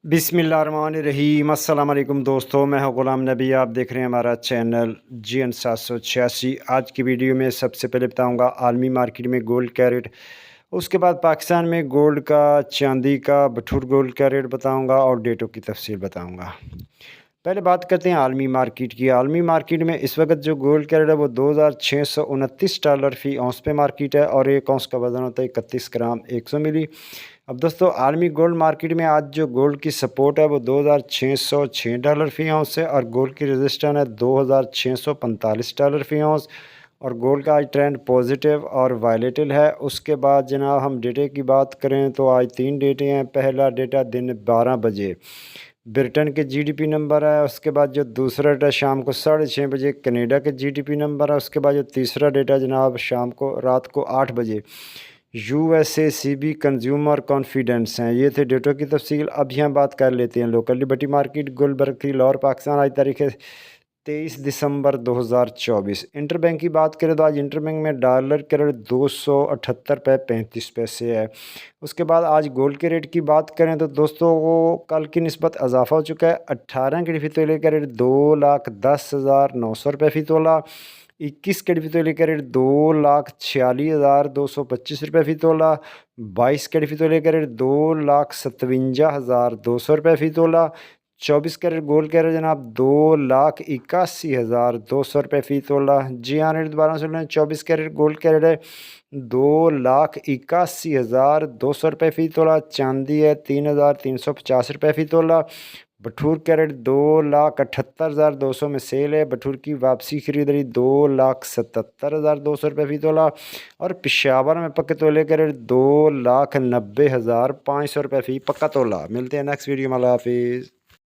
बिस्मिल्लाहिर्रहमानिर्रहीम। अस्सलाम वालेकुम दोस्तों, मैं हूं गुलाम नबी। आप देख रहे हैं हमारा चैनल GN 786। आज की वीडियो में सबसे पहले बताऊंगा आलमी मार्केट में गोल्ड का रेट, उसके बाद पाकिस्तान में गोल्ड का, चांदी का, बटूर गोल्ड का रेट बताऊंगा और डेटों की तफसील बताऊंगा। पहले बात करते हैं आलमी मार्केट की। आलमी मार्केट में इस वक्त जो गोल्ड का रेट है वो $2629 फ़ी औंस पे मार्केट है और एक औंस का वज़न होता है 31 ग्राम 100 मिली। अब दोस्तों आलमी गोल्ड मार्केट में आज जो गोल्ड की सपोर्ट है वो $2606 फ़ी औंस है और गोल्ड की रेजिस्टेंस है $2645 फ़ी औंस। और गोल्ड का आज ट्रेंड पॉजिटिव और वायलेटिल है। उसके बाद जनाब हम डेटे की बात करें तो आज 3 डेटे हैं। पहला डेटा दिन 12 बजे ब्रिटेन के जीडीपी नंबर है। उसके बाद जो दूसरा डेटा शाम को 6:30 बजे कनाडा के जीडीपी नंबर है। उसके बाद जो तीसरा डेटा जनाब शाम को रात को 8 बजे यूएसए सीबी कंज्यूमर कॉन्फिडेंस हैं। ये थे डेटों की तफसील। अब यहाँ बात कर लेते हैं लोकल लिबर्टी मार्केट गुलबर्ग की लाहौर पाकिस्तान। आज तारीख है 23 दिसंबर 2024। इंटरबैंक की बात करें तो आज इंटरबैंक में डॉलर के रेट 278 रुपये 35 पैसे है। उसके बाद आज गोल्ड के रेट की बात करें तो दोस्तों वो कल की निस्बत इजाफा हो चुका है। 18 के फ़ी तोले का रेट 2,10,900 रुपये फ़ी तोला। 21 के तोले का रेट 2,46,225 रुपये फ़ी तोला। 22 के तोले का रेट 2,57,200 रुपये फ़ी तोला। 24 कैरेट गोल्ड का रेट जनाब 2,81,200 रुपये फ़ी तोला। जी हाँ, रेट दोबारा सुन लें। 24 कैरेट गोल्ड का रेट है 2,81,200 रुपये फ़ी तोला। चांदी है 3,350 रुपये फ़ी तोला। बटूर का रेट 2,78,200 में सेल है। बटूर की वापसी खरीदारी 2,77,200 रुपये फ़ी तोला। और पेशावर में पक्के तोले का रेट 2,90,500 रुपये फ़ी पक्का तोला। मिलते हैं नेक्स्ट वीडियो में। अल्लाह हाफिज़।